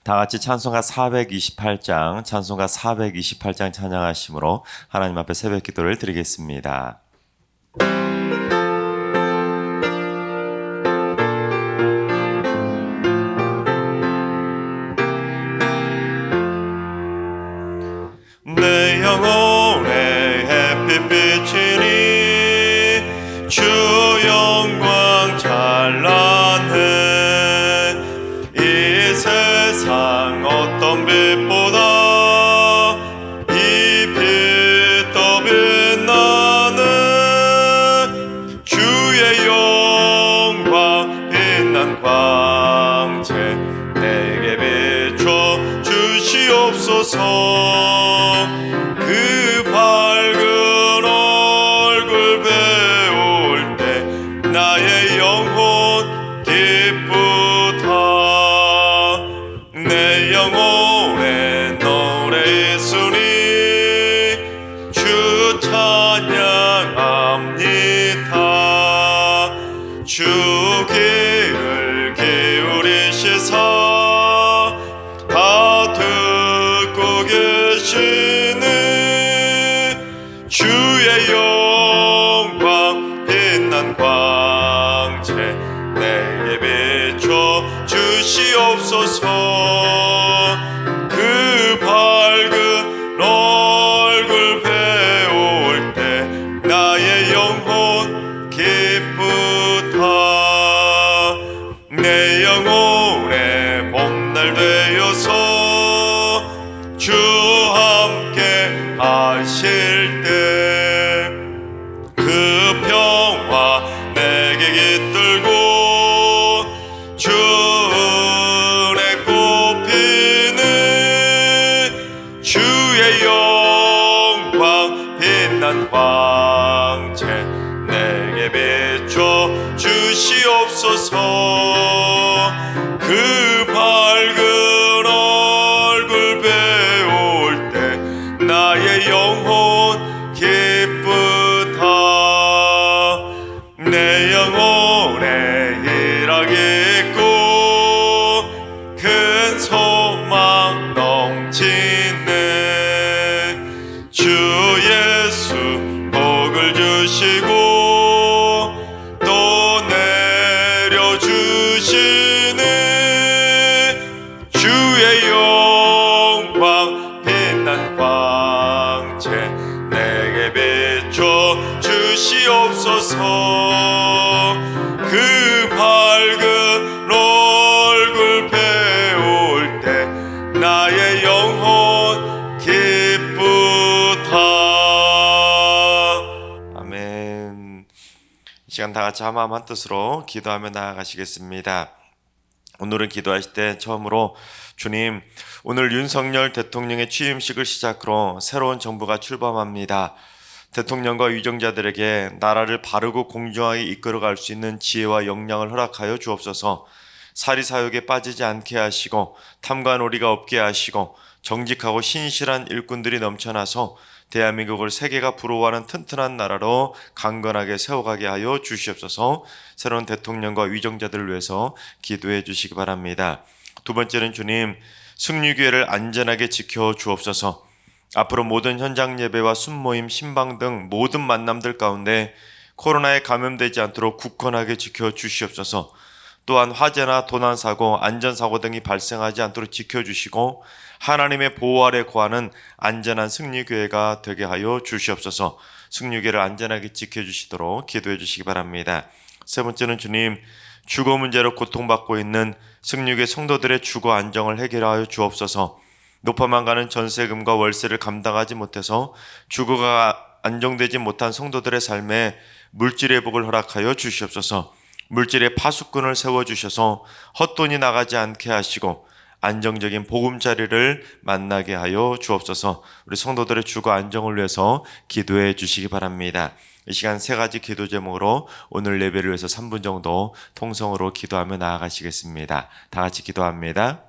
다 같이 찬송가 428장 찬양하심으로 하나님 앞에 새벽 기도를 드리겠습니다. 내 영혼의 햇빛 비치니 주 영광 찬란해. 이 세상 어떤 빛보다 이 빛 더 빛나네. 주의 영광 빛난 광채 내게 비춰 주시옵소서. 그 밝은 얼굴 배울 때 나의 영혼 기쁘다. 내 영혼의 노래 있으니 주 찬양합니다. 주 귀를 기울이시사 다 듣고 계시네. 주의 영광 빛난 광채 내게 비춰 주시옵소서. 그 밝은 얼굴 배울 때 나의 영혼 기쁘다. 내 영혼의 봄날 되어서 주 함께 하실 때 그 평화 내게 깃들고 주 은혜 꽃피네. 주의 영광 빛난 광채 내게 비춰 주시옵소서. 그 밝은 얼굴 배울 때 나의 영혼 기쁘다. 내 영혼에 희락이 있고 큰 소망 넘치네. 주 예수 복을 주시고 또 내려주시네. 주의 영광 빛난 광채 내게 비춰 주시옵소서. 그 밝은 얼굴 배울 때 나의 영혼 기쁘다. 아멘. 이 시간 다 같이 한마음 한뜻으로 기도하며 나아가시겠습니다. 오늘은 기도하실 때 처음으로 주님, 오늘 윤석열 대통령의 취임식을 시작으로 새로운 정부가 출범합니다. 대통령과 위정자들에게 나라를 바르고 공정하게 이끌어갈 수 있는 지혜와 역량을 허락하여 주옵소서. 사리사욕에 빠지지 않게 하시고 탐관오리가 없게 하시고 정직하고 신실한 일꾼들이 넘쳐나서 대한민국을 세계가 부러워하는 튼튼한 나라로 강건하게 세워가게 하여 주시옵소서. 새로운 대통령과 위정자들을 위해서 기도해 주시기 바랍니다. 두 번째는 주님, 승리교회를 안전하게 지켜 주옵소서. 앞으로 모든 현장 예배와 순모임, 신방 등 모든 만남들 가운데 코로나에 감염되지 않도록 굳건하게 지켜 주시옵소서. 또한 화재나 도난사고, 안전사고 등이 발생하지 않도록 지켜주시고 하나님의 보호 아래 거하는 안전한 승리교회가 되게 하여 주시옵소서. 승리교회를 안전하게 지켜주시도록 기도해 주시기 바랍니다. 세 번째는 주님, 주거 문제로 고통받고 있는 승리교회 성도들의 주거 안정을 해결하여 주옵소서. 높아만 가는 전세금과 월세를 감당하지 못해서 주거가 안정되지 못한 성도들의 삶에 물질 회복을 허락하여 주시옵소서. 물질의 파수꾼을 세워주셔서 헛돈이 나가지 않게 하시고 안정적인 보금자리를 만나게 하여 주옵소서. 우리 성도들의 주거 안정을 위해서 기도해 주시기 바랍니다. 이 시간 세 가지 기도 제목으로 오늘 예배를 위해서 3분 정도 통성으로 기도하며 나아가시겠습니다. 다 같이 기도합니다.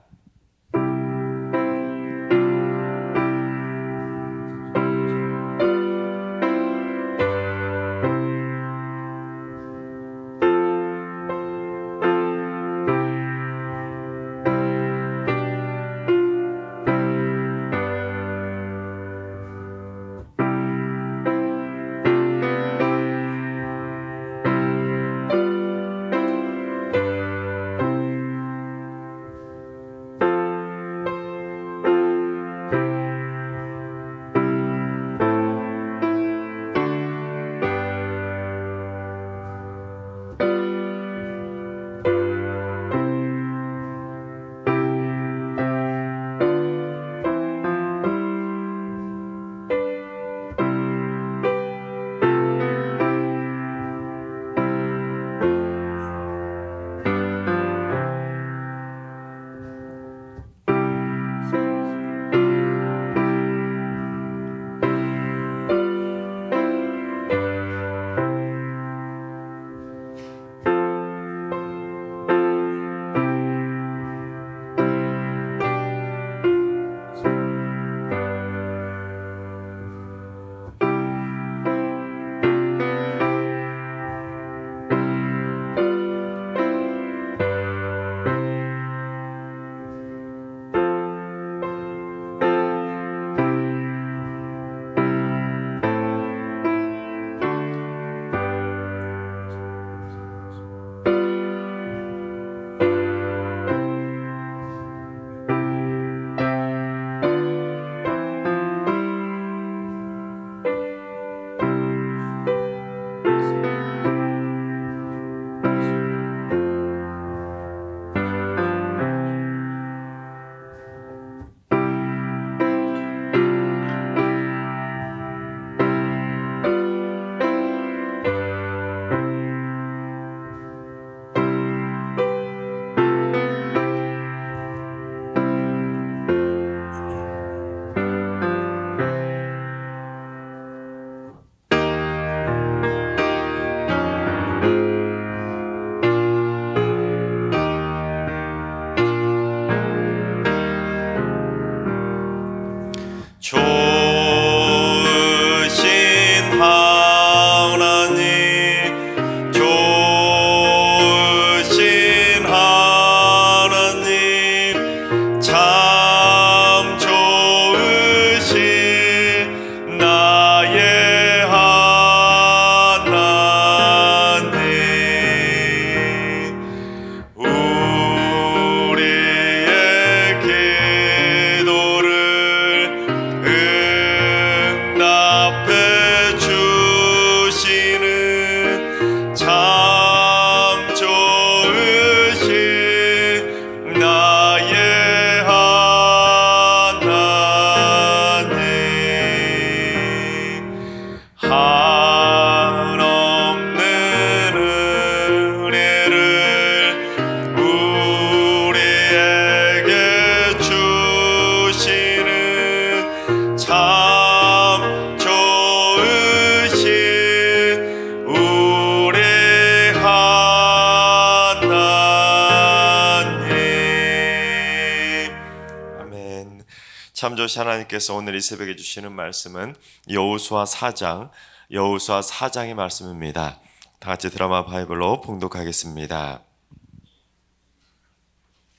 참 좋으신 하나님께서 오늘 이 새벽에 주시는 말씀은 여호수아 4장의 말씀입니다. 다 같이 드라마 바이블로 봉독하겠습니다.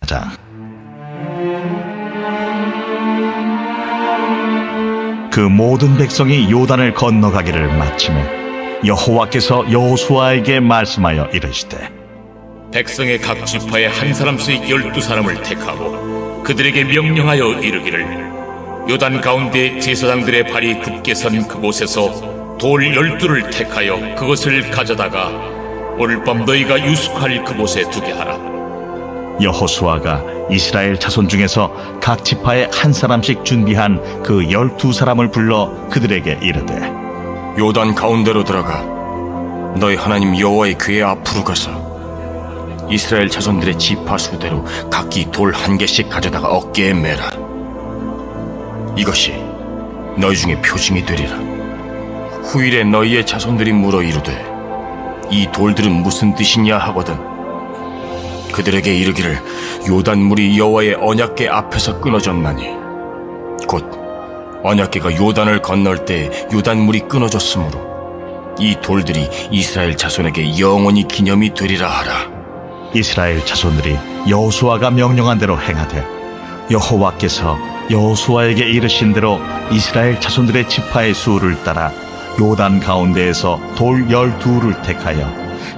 자, 그 모든 백성이 요단을 건너가기를 마치매 여호와께서 여호수아에게 말씀하여 이르시되 백성의 각 지파에 한 사람씩 12사람을 택하고 그들에게 명령하여 이르기를 요단 가운데 제사장들의 발이 굳게 선 그곳에서 돌 12를 택하여 그것을 가져다가 오늘 밤 너희가 유숙할 그곳에 두게 하라. 여호수아가 이스라엘 자손 중에서 각 지파에 한 사람씩 준비한 그 12사람을 불러 그들에게 이르되 요단 가운데로 들어가 너희 하나님 여호와의 궤 앞으로 가서 이스라엘 자손들의 지파 수대로 각기 돌 1개씩 가져다가 어깨에 매라. 이것이 너희 중에 표징이 되리라. 후일에 너희의 자손들이 물어 이르되 이 돌들은 무슨 뜻이냐 하거든 그들에게 이르기를 요단물이 여호와의 언약궤 앞에서 끊어졌나니 곧 언약궤가 요단을 건널 때 요단물이 끊어졌으므로 이 돌들이 이스라엘 자손에게 영원히 기념이 되리라 하라. 이스라엘 자손들이 여호수아가 명령한 대로 행하되 여호와께서 여호수아에게 이르신 대로 이스라엘 자손들의 지파의 수를 따라 요단 가운데에서 돌 12를 택하여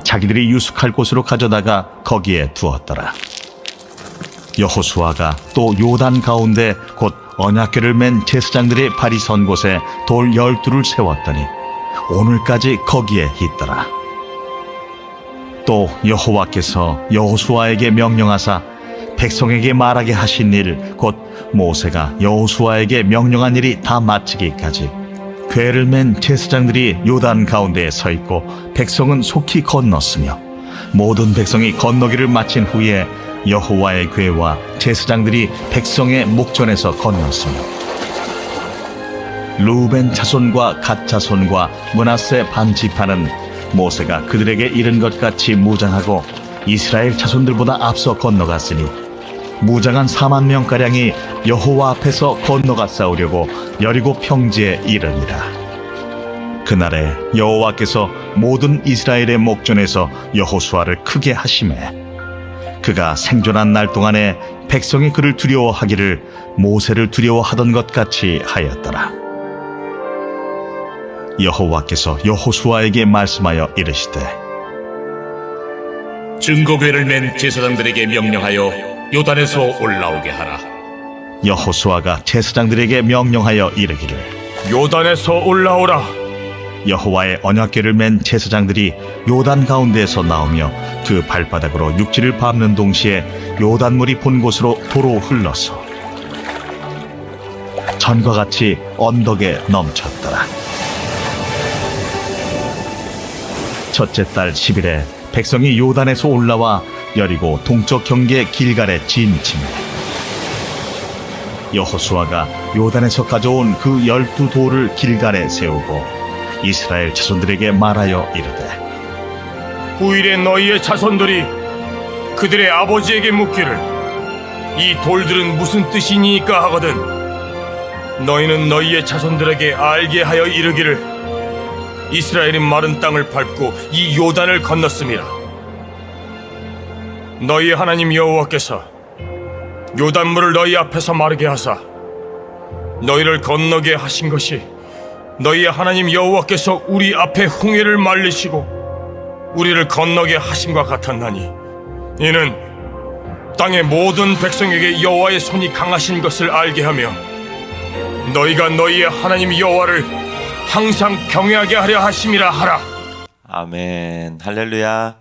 자기들이 유숙할 곳으로 가져다가 거기에 두었더라. 여호수아가 또 요단 가운데 곧 언약궤를 맨 제사장들의 발이 선 곳에 돌 12를 세웠더니 오늘까지 거기에 있더라. 또 여호와께서 여호수아에게 명령하사 백성에게 말하게 하신 일 곧 모세가 여호수아에게 명령한 일이 다 마치기까지 궤를 맨 제사장들이 요단 가운데에 서 있고 백성은 속히 건넜으며 모든 백성이 건너기를 마친 후에 여호와의 궤와 제사장들이 백성의 목전에서 건넜으며 루벤 자손과 갓 자손과 므낫세 반 지파는 모세가 그들에게 이른 것 같이 무장하고 이스라엘 자손들보다 앞서 건너갔으니 무장한 4만 명가량이 여호와 앞에서 건너가 싸우려고 여리고 평지에 이르니라. 그날에 여호와께서 모든 이스라엘의 목전에서 여호수아를 크게 하시매 그가 생존한 날 동안에 백성이 그를 두려워하기를 모세를 두려워하던 것 같이 하였더라. 여호와께서 여호수아에게 말씀하여 이르시되 증거궤를 맨 제사장들에게 명령하여 요단에서 올라오게 하라. 여호수아가 제사장들에게 명령하여 이르기를 요단에서 올라오라. 여호와의 언약궤를 맨 제사장들이 요단 가운데에서 나오며 그 발바닥으로 육지를 밟는 동시에 요단물이 본 곳으로 도로 흘러서 전과 같이 언덕에 넘쳤더라. 첫째 달 10일에 백성이 요단에서 올라와 여리고 동쪽 경계 길갈에 진침해 여호수아가 요단에서 가져온 그 12돌을 길갈에 세우고 이스라엘 자손들에게 말하여 이르되 후일에 너희의 자손들이 그들의 아버지에게 묻기를 이 돌들은 무슨 뜻이니까 하거든 너희는 너희의 자손들에게 알게 하여 이르기를 이스라엘이 마른 땅을 밟고 이 요단을 건넜음이라. 너희의 하나님 여호와께서 요단물을 너희 앞에서 마르게 하사 너희를 건너게 하신 것이 너희의 하나님 여호와께서 우리 앞에 홍해를 말리시고 우리를 건너게 하심과 같았나니 이는 땅의 모든 백성에게 여호와의 손이 강하신 것을 알게 하며 너희가 너희의 하나님 여호와를 항상 경외하게 하려 하심이라 하라. 아멘. 할렐루야.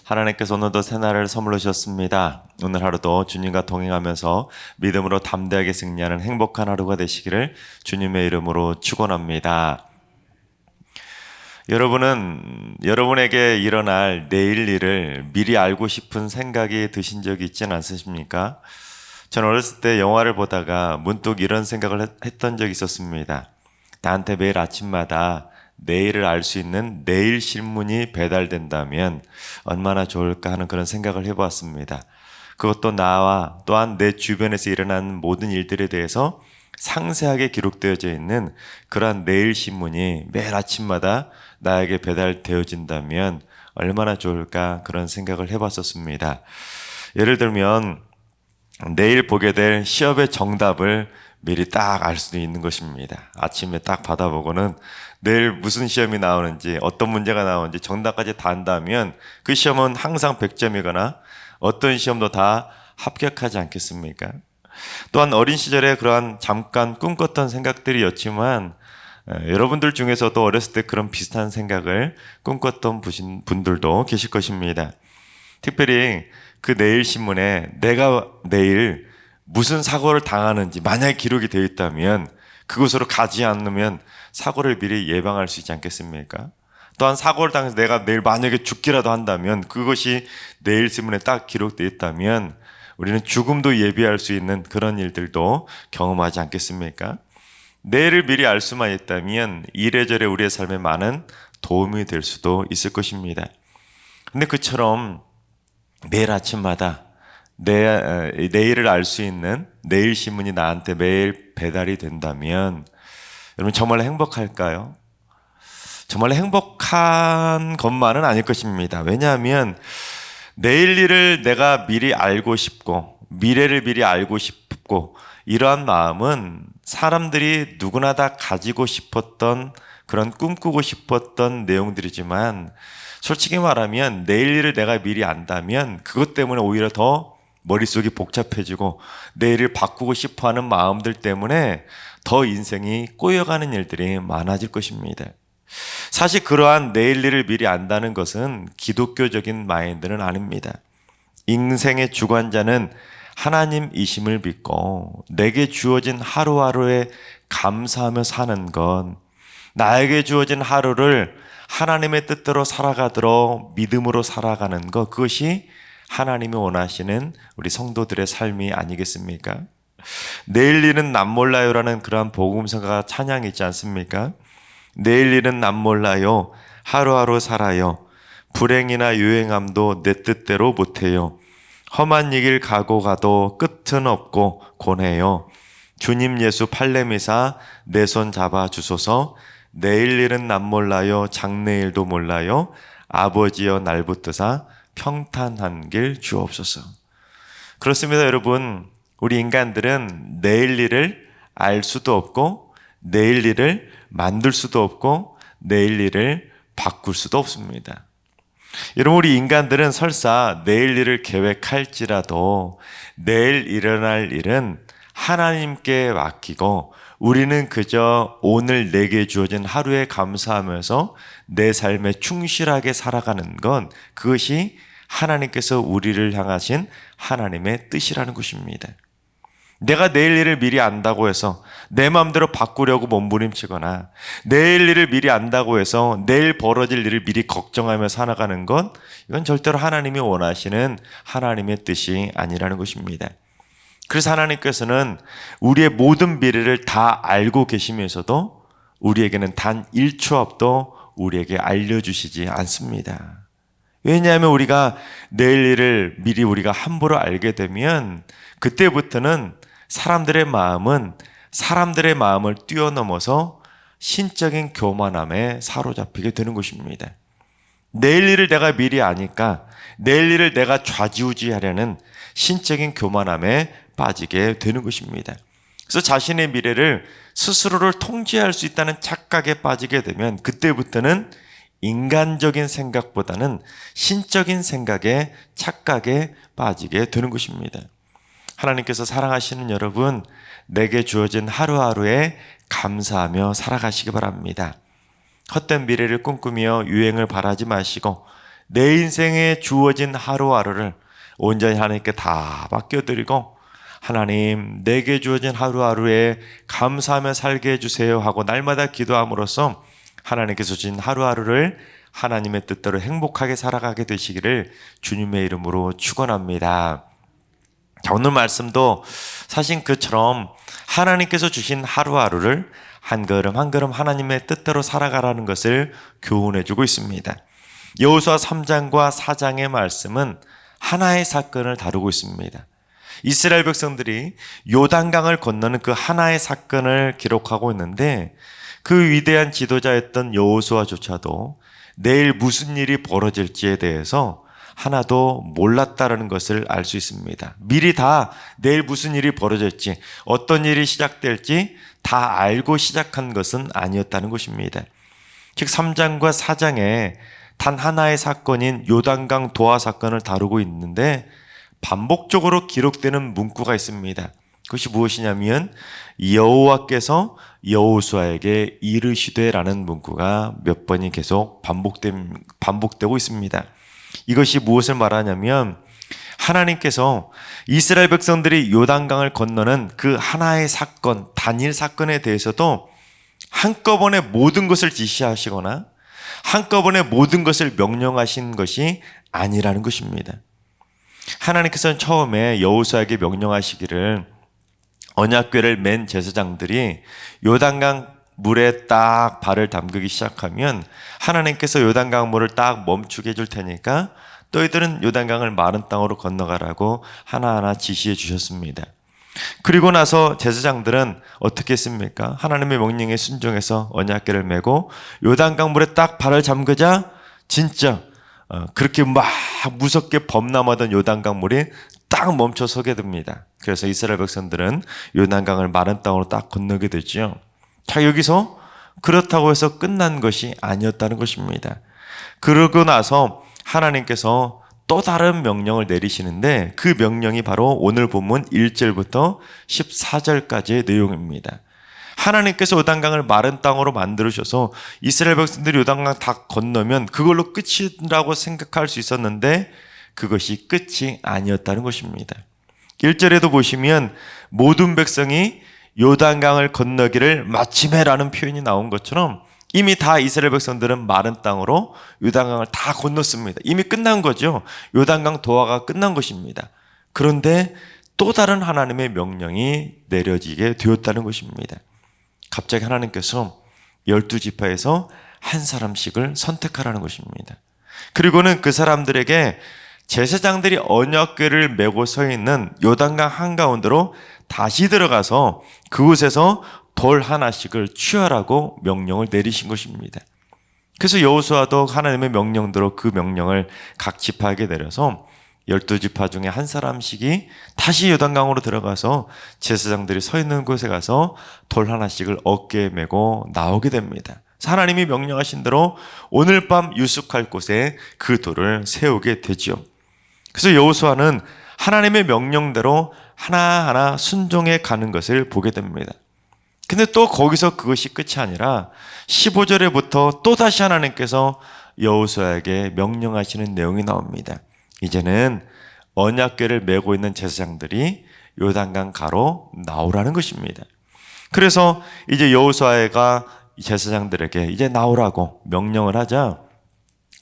하나님께서 오늘도 새날을 선물로 주셨습니다. 오늘 하루도 주님과 동행하면서 믿음으로 담대하게 승리하는 행복한 하루가 되시기를 주님의 이름으로 축원합니다. 여러분은 여러분에게 일어날 내일 일을 미리 알고 싶은 생각이 드신 적이 있지는 않으십니까? 전 어렸을 때 영화를 보다가 문득 이런 생각을 했던 적이 있었습니다. 나한테 매일 아침마다 내일을 알 수 있는 내일 신문이 배달된다면 얼마나 좋을까 하는 그런 생각을 해보았습니다. 그것도 나와 또한 내 주변에서 일어나는 모든 일들에 대해서 상세하게 기록되어져 있는 그러한 내일 신문이 매일 아침마다 나에게 배달되어진다면 얼마나 좋을까 그런 생각을 해봤었습니다. 예를 들면 내일 보게 될 시험의 정답을 미리 딱 알 수도 있는 것입니다. 아침에 딱 받아보고는 내일 무슨 시험이 나오는지 어떤 문제가 나오는지 정답까지 다 안다면 그 시험은 항상 100점이거나 어떤 시험도 다 합격하지 않겠습니까? 또한 어린 시절에 그러한 잠깐 꿈꿨던 생각들이었지만 여러분들 중에서도 어렸을 때 그런 비슷한 생각을 꿈꿨던 분들도 계실 것입니다. 특별히 그 내일 신문에 내가 내일 무슨 사고를 당하는지 만약에 기록이 되어 있다면 그곳으로 가지 않으면 사고를 미리 예방할 수 있지 않겠습니까? 또한 사고를 당해서 내가 내일 만약에 죽기라도 한다면 그것이 내일 신문에 딱 기록되어 있다면 우리는 죽음도 예비할 수 있는 그런 일들도 경험하지 않겠습니까? 내일을 미리 알 수만 있다면 이래저래 우리의 삶에 많은 도움이 될 수도 있을 것입니다. 근데 그처럼 매일 아침마다 내일을 알 수 있는 내일 신문이 나한테 매일 배달이 된다면 여러분 정말 행복할까요? 정말 행복한 것만은 아닐 것입니다. 왜냐하면 내일 일을 내가 미리 알고 싶고 미래를 미리 알고 싶고 이러한 마음은 사람들이 누구나 다 가지고 싶었던 그런 꿈꾸고 싶었던 내용들이지만 솔직히 말하면 내일 일을 내가 미리 안다면 그것 때문에 오히려 더 머릿속이 복잡해지고 내일을 바꾸고 싶어하는 마음들 때문에 더 인생이 꼬여가는 일들이 많아질 것입니다. 사실 그러한 내일 일을 미리 안다는 것은 기독교적인 마인드는 아닙니다. 인생의 주관자는 하나님이심을 믿고 내게 주어진 하루하루에 감사하며 사는 것, 나에게 주어진 하루를 하나님의 뜻대로 살아가도록 믿음으로 살아가는 것, 그것이 하나님이 원하시는 우리 성도들의 삶이 아니겠습니까? 내일 일은 남 몰라요라는 그러한 복음서가 찬양이 있지 않습니까? 내일 일은 남 몰라요. 하루하루 살아요. 불행이나 유행함도 내 뜻대로 못해요. 험한 길 가고 가도 끝은 없고 고뇌요. 주님 예수 팔레미사 내 손 잡아 주소서. 내일 일은 남 몰라요. 장래일도 몰라요. 아버지여 날 붙드사 평탄한 길 주옵소서. 그렇습니다, 여러분. 우리 인간들은 내일 일을 알 수도 없고 내일 일을 만들 수도 없고 내일 일을 바꿀 수도 없습니다. 여러분, 우리 인간들은 설사 내일 일을 계획할지라도 내일 일어날 일은 하나님께 맡기고 우리는 그저 오늘 내게 주어진 하루에 감사하면서 내 삶에 충실하게 살아가는 건 그것이 하나님께서 우리를 향하신 하나님의 뜻이라는 것입니다. 내가 내일 일을 미리 안다고 해서 내 마음대로 바꾸려고 몸부림치거나 내일 일을 미리 안다고 해서 내일 벌어질 일을 미리 걱정하며 살아가는 건 이건 절대로 하나님이 원하시는 하나님의 뜻이 아니라는 것입니다. 그래서 하나님께서는 우리의 모든 미래를 다 알고 계시면서도 우리에게는 단 1초 앞도 우리에게 알려주시지 않습니다. 왜냐하면 우리가 내일 일을 미리 우리가 함부로 알게 되면 그때부터는 사람들의 마음을 뛰어넘어서 신적인 교만함에 사로잡히게 되는 것입니다. 내일 일을 내가 미리 아니까 내일 일을 내가 좌지우지하려는 신적인 교만함에 빠지게 되는 것입니다. 그래서 자신의 미래를 스스로를 통제할 수 있다는 착각에 빠지게 되면 그때부터는 인간적인 생각보다는 신적인 생각에 착각에 빠지게 되는 것입니다. 하나님께서 사랑하시는 여러분, 내게 주어진 하루하루에 감사하며 살아가시기 바랍니다. 헛된 미래를 꿈꾸며 유행을 바라지 마시고 내 인생에 주어진 하루하루를 온전히 하나님께 다 맡겨드리고 하나님, 내게 주어진 하루하루에 감사하며 살게 해주세요 하고 날마다 기도함으로써 하나님께서 주신 하루하루를 하나님의 뜻대로 행복하게 살아가게 되시기를 주님의 이름으로 축원합니다. 자, 오늘 말씀도 사실 그처럼 하나님께서 주신 하루하루를 한 걸음 한 걸음 하나님의 뜻대로 살아가라는 것을 교훈해 주고 있습니다. 여호수아 3장과 4장의 말씀은 하나의 사건을 다루고 있습니다. 이스라엘 백성들이 요단강을 건너는 그 하나의 사건을 기록하고 있는데 그 위대한 지도자였던 여호수아조차도 내일 무슨 일이 벌어질지에 대해서 하나도 몰랐다라는 것을 알 수 있습니다. 미리 다 내일 무슨 일이 벌어질지, 어떤 일이 시작될지 다 알고 시작한 것은 아니었다는 것입니다. 즉 3장과 4장에 단 하나의 사건인 요단강 도하 사건을 다루고 있는데 반복적으로 기록되는 문구가 있습니다. 그것이 무엇이냐면 여호와께서 여호수아에게 이르시되라는 문구가 몇 번이 계속 반복되고 있습니다. 이것이 무엇을 말하냐면 하나님께서 이스라엘 백성들이 요단강을 건너는 그 하나의 사건, 단일 사건에 대해서도 한꺼번에 모든 것을 지시하시거나 한꺼번에 모든 것을 명령하신 것이 아니라는 것입니다. 하나님께서는 처음에 여호수아에게 명령하시기를 언약궤를 맨 제사장들이 요단강 물에 딱 발을 담그기 시작하면 하나님께서 요단강 물을 딱 멈추게 해줄 테니까 너희들은 요단강을 마른 땅으로 건너가라고 하나하나 지시해 주셨습니다. 그리고 나서 제사장들은 어떻게 했습니까? 하나님의 명령에 순종해서 언약궤를 메고 요단강 물에 딱 발을 잠그자 진짜 그렇게 막 무섭게 범람하던 요단강 물이 딱 멈춰 서게 됩니다. 그래서 이스라엘 백성들은 요단강을 마른 땅으로 딱 건너게 되죠. 자, 여기서 그렇다고 해서 끝난 것이 아니었다는 것입니다. 그러고 나서 하나님께서 또 다른 명령을 내리시는데 그 명령이 바로 오늘 본문 1절부터 14절까지의 내용입니다. 하나님께서 요단강을 마른 땅으로 만들으셔서 이스라엘 백성들이 요단강 다 건너면 그걸로 끝이라고 생각할 수 있었는데 그것이 끝이 아니었다는 것입니다. 1절에도 보시면 모든 백성이 요단강을 건너기를 마침에라는 표현이 나온 것처럼 이미 다 이스라엘 백성들은 마른 땅으로 요단강을 다 건넜습니다. 이미 끝난 거죠. 요단강 도하가 끝난 것입니다. 그런데 또 다른 하나님의 명령이 내려지게 되었다는 것입니다. 갑자기 하나님께서 12지파에서 한 사람씩을 선택하라는 것입니다. 그리고는 그 사람들에게 제사장들이 언약궤를 메고 서 있는 요단강 한가운데로 다시 들어가서 그곳에서 돌 하나씩을 취하라고 명령을 내리신 것입니다. 그래서 여호수아도 하나님의 명령대로 그 명령을 각 지파에게 내려서 12지파 중에 한 사람씩이 다시 요단강으로 들어가서 제사장들이 서 있는 곳에 가서 돌 하나씩을 어깨에 메고 나오게 됩니다. 하나님이 명령하신 대로 오늘 밤 유숙할 곳에 그 돌을 세우게 되지요. 그래서 여호수아는 하나님의 명령대로 하나하나 순종해 가는 것을 보게 됩니다. 근데 또 거기서 그것이 끝이 아니라 15절에부터 또다시 하나님께서 여호수아에게 명령하시는 내용이 나옵니다. 이제는 언약궤를 메고 있는 제사장들이 요단강 가로 나오라는 것입니다. 그래서 이제 여호수아가 제사장들에게 이제 나오라고 명령을 하자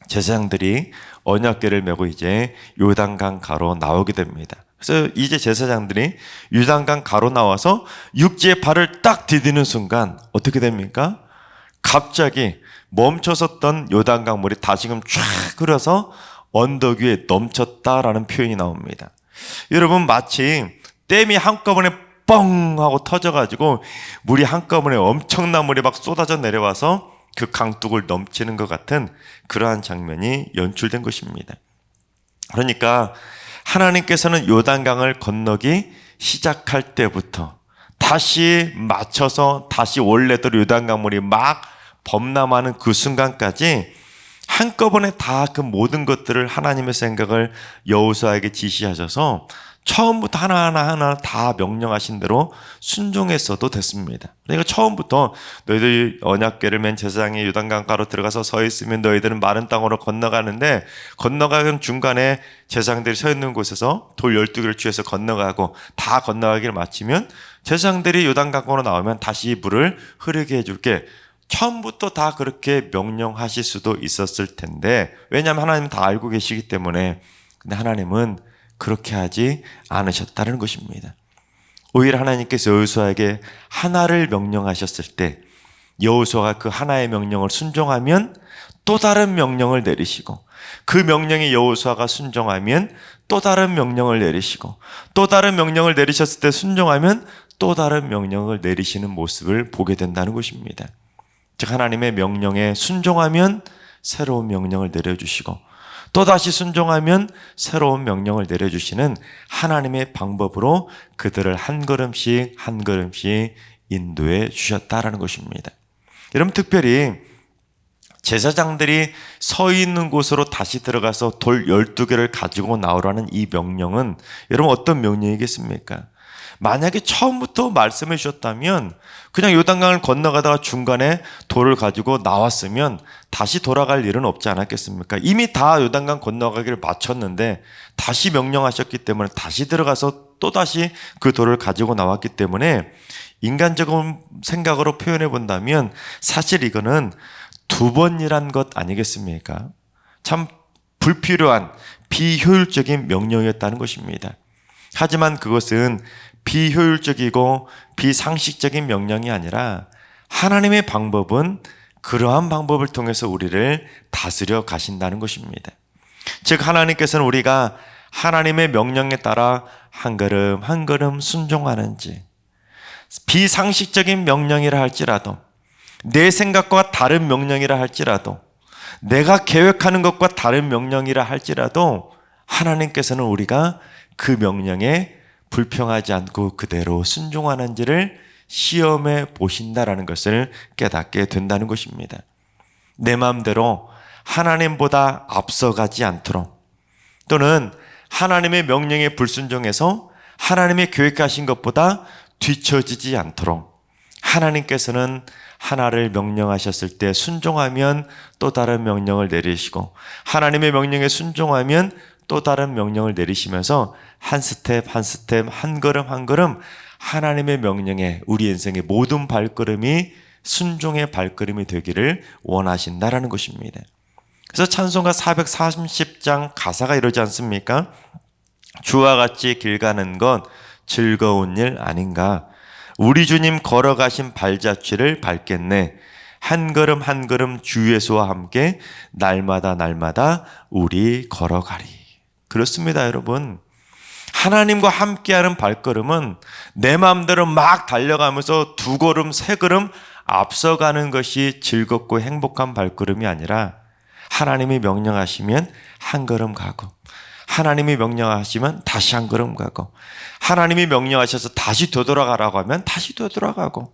제사장들이 언약궤를 메고 이제 요단강 가로 나오게 됩니다. 그래서 이제 제사장들이 요단강 가로 나와서 육지에 발을 딱 디디는 순간 어떻게 됩니까? 갑자기 멈춰섰던 요단강 물이 다시금 쫙 흐려서 언덕 위에 넘쳤다라는 표현이 나옵니다. 여러분 마치 댐이 한꺼번에 뻥 하고 터져가지고 물이 한꺼번에 엄청난 물이 막 쏟아져 내려와서 그 강둑을 넘치는 것 같은 그러한 장면이 연출된 것입니다. 그러니까 하나님께서는 요단강을 건너기 시작할 때부터 다시 맞춰서 다시 원래대로 요단강 물이 막 범람하는 그 순간까지 한꺼번에 다 그 모든 것들을 하나님의 생각을 여호수아에게 지시하셔서 처음부터 하나하나 다 명령하신 대로 순종했어도 됐습니다. 그러니까 처음부터 너희들 언약궤를 맨 제사장이 요단강가로 들어가서 서 있으면 너희들은 마른 땅으로 건너가는데 건너가는 중간에 제사장들이 서 있는 곳에서 돌 12개를 취해서 건너가고 다 건너가기를 마치면 제사장들이 요단강으로 나오면 다시 물을 흐르게 해줄게. 처음부터 다 그렇게 명령하실 수도 있었을 텐데 왜냐하면 하나님은 다 알고 계시기 때문에 근데 하나님은 그렇게 하지 않으셨다는 것입니다. 오히려 하나님께서 여호수아에게 하나를 명령하셨을 때 여호수아가 그 하나의 명령을 순종하면 또 다른 명령을 내리시고 그 명령에 여호수아가 순종하면 또 다른 명령을 내리시고 또 다른 명령을 내리셨을 때 순종하면 또 다른 명령을 내리시는 모습을 보게 된다는 것입니다. 즉 하나님의 명령에 순종하면 새로운 명령을 내려주시고 또다시 순종하면 새로운 명령을 내려주시는 하나님의 방법으로 그들을 한 걸음씩 한 걸음씩 인도해 주셨다라는 것입니다. 여러분 특별히 제사장들이 서 있는 곳으로 다시 들어가서 돌 12개를 가지고 나오라는 이 명령은 여러분 어떤 명령이겠습니까? 만약에 처음부터 말씀해 주셨다면 그냥 요단강을 건너가다가 중간에 돌을 가지고 나왔으면 다시 돌아갈 일은 없지 않았겠습니까? 이미 다 요단강 건너가기를 마쳤는데 다시 명령하셨기 때문에 다시 들어가서 또다시 그 돌을 가지고 나왔기 때문에 인간적인 생각으로 표현해 본다면 사실 이거는 두 번이란 것 아니겠습니까? 참 불필요한 비효율적인 명령이었다는 것입니다. 하지만 그것은 비효율적이고 비상식적인 명령이 아니라 하나님의 방법은 그러한 방법을 통해서 우리를 다스려 가신다는 것입니다. 즉 하나님께서는 우리가 하나님의 명령에 따라 한 걸음 한 걸음 순종하는지 비상식적인 명령이라 할지라도 내 생각과 다른 명령이라 할지라도 내가 계획하는 것과 다른 명령이라 할지라도 하나님께서는 우리가 그 명령에 불평하지 않고 그대로 순종하는지를 시험해 보신다라는 것을 깨닫게 된다는 것입니다. 내 마음대로 하나님보다 앞서가지 않도록 또는 하나님의 명령에 불순종해서 하나님의 계획하신 것보다 뒤처지지 않도록 하나님께서는 하나를 명령하셨을 때 순종하면 또 다른 명령을 내리시고 하나님의 명령에 순종하면 또 다른 명령을 내리시면서 한 스텝 한 스텝 한 걸음 한 걸음 하나님의 명령에 우리 인생의 모든 발걸음이 순종의 발걸음이 되기를 원하신다라는 것입니다. 그래서 찬송가 430장 가사가 이러지 않습니까? 주와 같이 길 가는 건 즐거운 일 아닌가? 우리 주님 걸어가신 발자취를 밟겠네. 한 걸음 한 걸음 주 예수와 함께 날마다 날마다 우리 걸어가리. 그렇습니다, 여러분. 하나님과 함께하는 발걸음은 내 마음대로 막 달려가면서 두 걸음 세 걸음 앞서가는 것이 즐겁고 행복한 발걸음이 아니라 하나님이 명령하시면 한 걸음 가고, 하나님이 명령하시면 다시 한 걸음 가고, 하나님이 명령하셔서 다시 되돌아가라고 하면 다시 되돌아가고,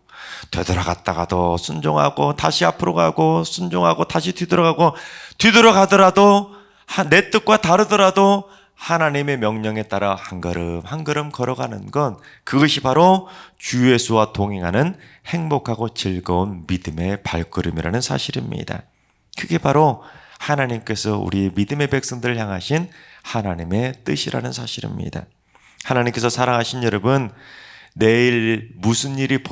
되돌아갔다가도 순종하고 다시 앞으로 가고, 순종하고 다시 뒤돌아가고, 뒤돌아가더라도 내 뜻과 다르더라도 하나님의 명령에 따라 한 걸음 한 걸음 걸어가는 건, 그것이 바로 주 예수와 동행하는 행복하고 즐거운 믿음의 발걸음이라는 사실입니다. 그게 바로 하나님께서 우리 믿음의 백성들을 향하신 하나님의 뜻이라는 사실입니다. 하나님께서 사랑하신 여러분, 내일 무슨 일이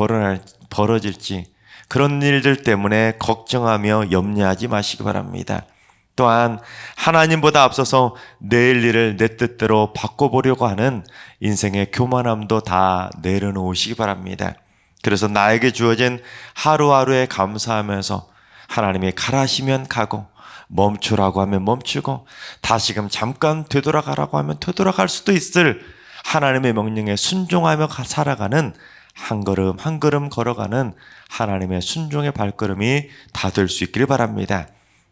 벌어질지 그런 일들 때문에 걱정하며 염려하지 마시기 바랍니다. 또한 하나님보다 앞서서 내일 일을 내 뜻대로 바꿔보려고 하는 인생의 교만함도 다 내려놓으시기 바랍니다. 그래서 나에게 주어진 하루하루에 감사하면서 하나님이 가라시면 가고, 멈추라고 하면 멈추고, 다시금 잠깐 되돌아가라고 하면 되돌아갈 수도 있을 하나님의 명령에 순종하며 살아가는, 한 걸음 한 걸음 걸어가는 하나님의 순종의 발걸음이 다 될 수 있기를 바랍니다.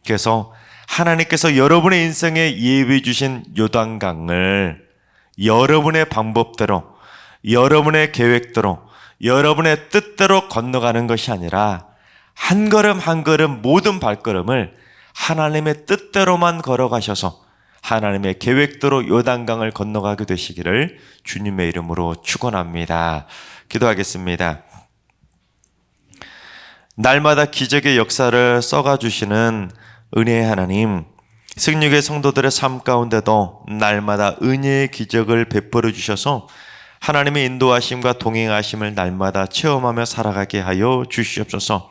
그래서 하나님께서 여러분의 인생에 예비해 주신 요단강을 여러분의 방법대로, 여러분의 계획대로, 여러분의 뜻대로 건너가는 것이 아니라 한 걸음 한 걸음 모든 발걸음을 하나님의 뜻대로만 걸어가셔서 하나님의 계획대로 요단강을 건너가게 되시기를 주님의 이름으로 축원합니다. 기도하겠습니다. 날마다 기적의 역사를 써가 주시는 은혜의 하나님, 승리교회 성도들의 삶 가운데도 날마다 은혜의 기적을 베풀어 주셔서 하나님의 인도하심과 동행하심을 날마다 체험하며 살아가게 하여 주시옵소서.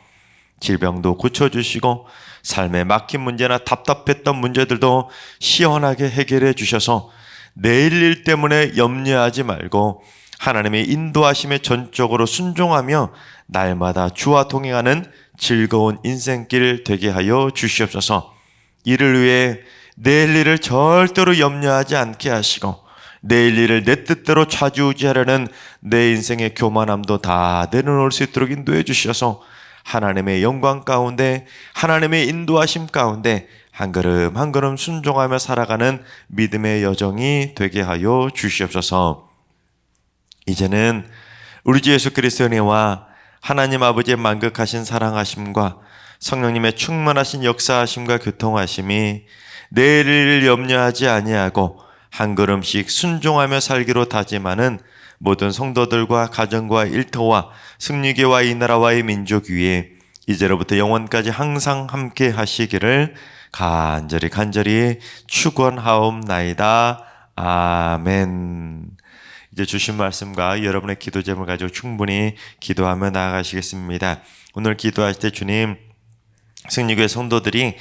질병도 고쳐주시고 삶에 막힌 문제나 답답했던 문제들도 시원하게 해결해 주셔서 내일 일 때문에 염려하지 말고 하나님의 인도하심에 전적으로 순종하며 날마다 주와 동행하는 즐거운 인생길 되게 하여 주시옵소서. 이를 위해 내일 일을 절대로 염려하지 않게 하시고 내일 일을 내 뜻대로 좌지우지하려는 내 인생의 교만함도 다 내려놓을 수 있도록 인도해 주셔서 하나님의 영광 가운데, 하나님의 인도하심 가운데 한 걸음 한 걸음 순종하며 살아가는 믿음의 여정이 되게 하여 주시옵소서. 이제는 우리 주 예수 그리스도의 은혜와 하나님 아버지의 만극하신 사랑하심과 성령님의 충만하신 역사하심과 교통하심이 내일을 염려하지 아니하고 한 걸음씩 순종하며 살기로 다짐하는 모든 성도들과 가정과 일터와 승리교와 이 나라와의 민족 위에 이제로부터 영원까지 항상 함께 하시기를 간절히 축원하옵나이다. 아멘. 이제 주신 말씀과 여러분의 기도 제목을 가지고 충분히 기도하며 나아가시겠습니다. 오늘 기도하실 때 주님, 승리교회 성도들이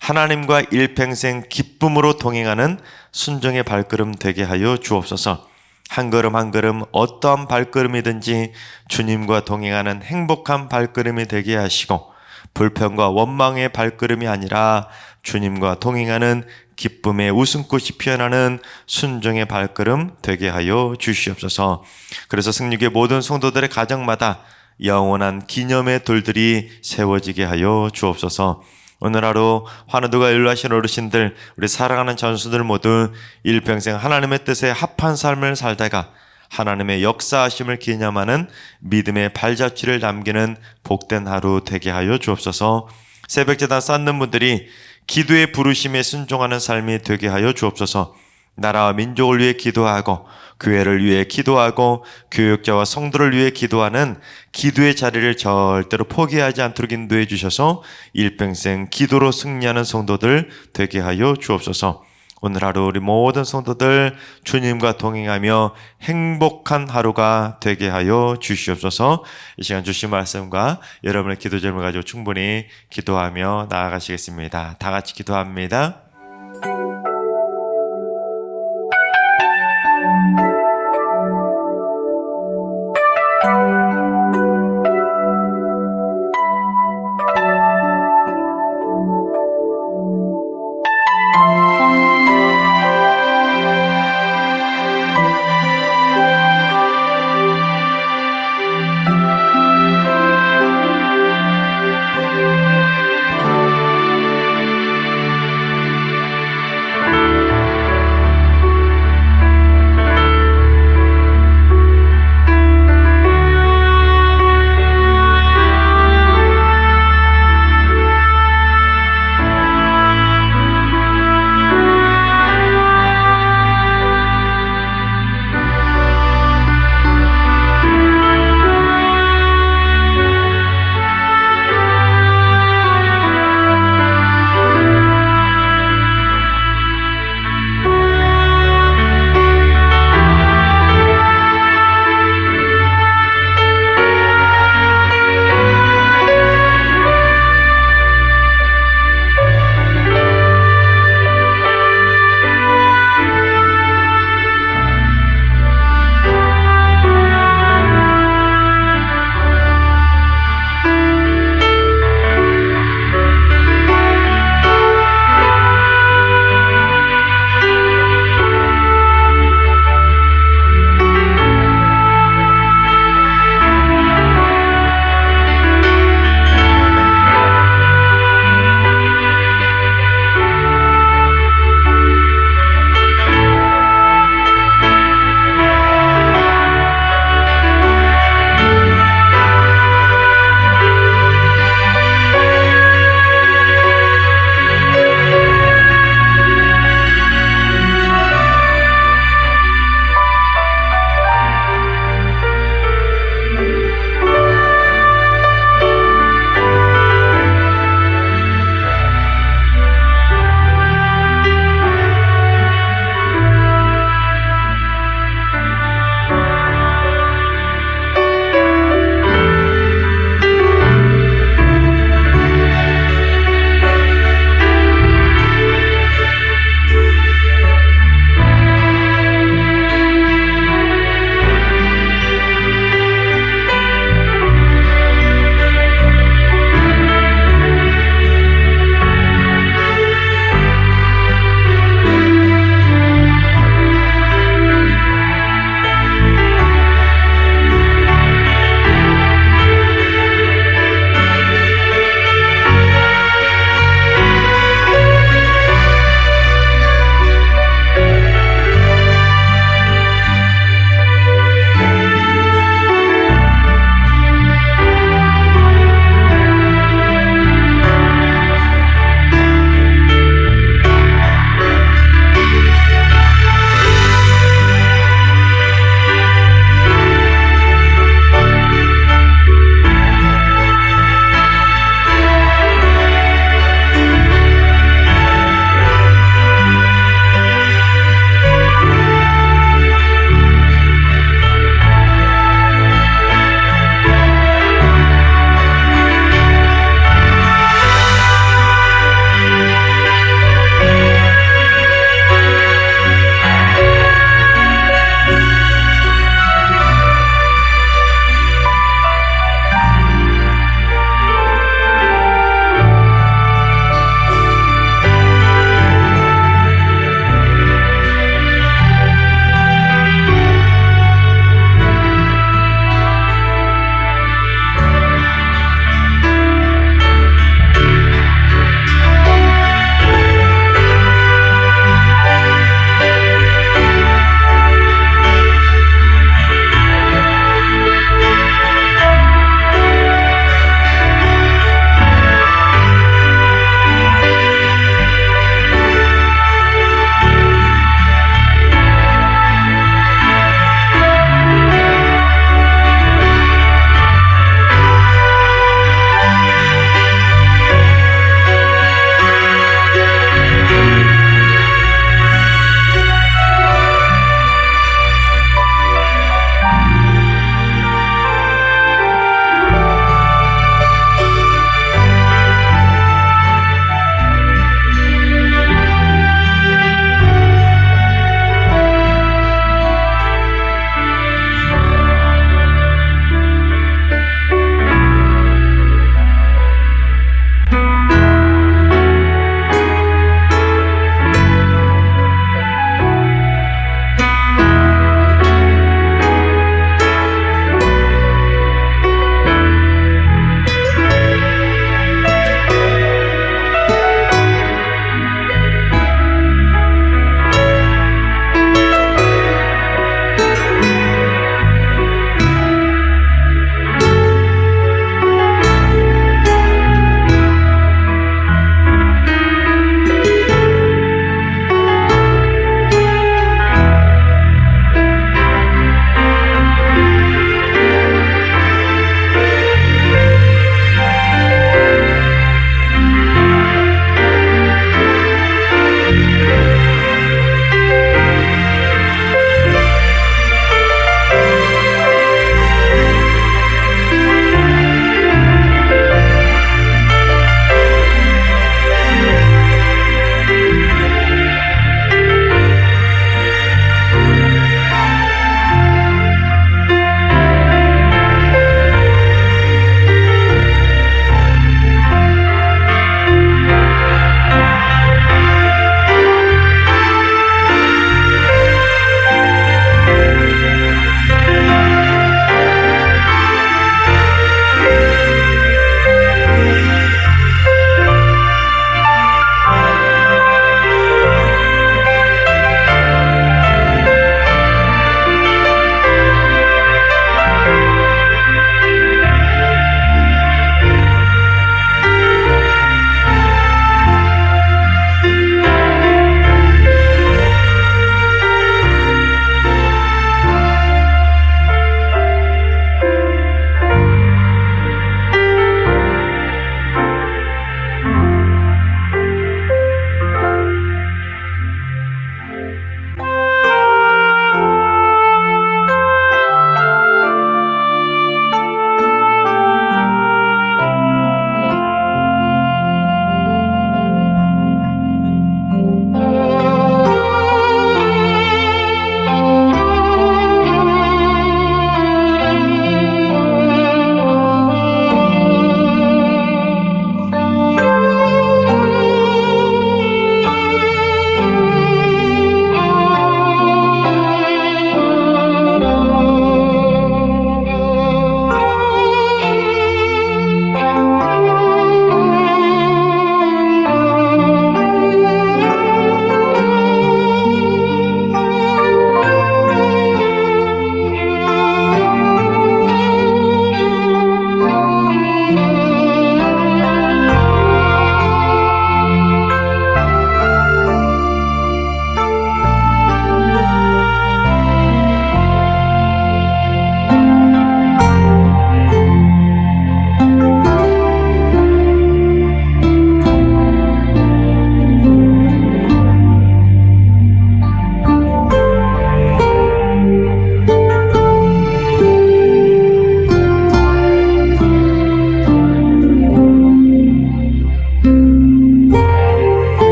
하나님과 일평생 기쁨으로 동행하는 순종의 발걸음 되게 하여 주옵소서. 한 걸음 한 걸음 어떠한 발걸음이든지 주님과 동행하는 행복한 발걸음이 되게 하시고, 불평과 원망의 발걸음이 아니라 주님과 동행하는 기쁨의 웃음꽃이 피어나는 순종의 발걸음 되게 하여 주시옵소서. 그래서 승리교회 모든 성도들의 가정마다 영원한 기념의 돌들이 세워지게 하여 주옵소서. 오늘 하루 환우들과 연로하신 어르신들, 우리 사랑하는 전수들 모두 일평생 하나님의 뜻에 합한 삶을 살다가 하나님의 역사하심을 기념하는 믿음의 발자취를 남기는 복된 하루 되게 하여 주옵소서. 새벽제단 쌓는 분들이 기도의 부르심에 순종하는 삶이 되게 하여 주옵소서. 나라와 민족을 위해 기도하고 교회를 위해 기도하고 교육자와 성도를 위해 기도하는 기도의 자리를 절대로 포기하지 않도록 인도해 주셔서 일평생 기도로 승리하는 성도들 되게 하여 주옵소서. 오늘 하루 우리 모든 성도들 주님과 동행하며 행복한 하루가 되게 하여 주시옵소서. 이 시간 주신 말씀과 여러분의 기도 제목을 가지고 충분히 기도하며 나아가시겠습니다. 다 같이 기도합니다.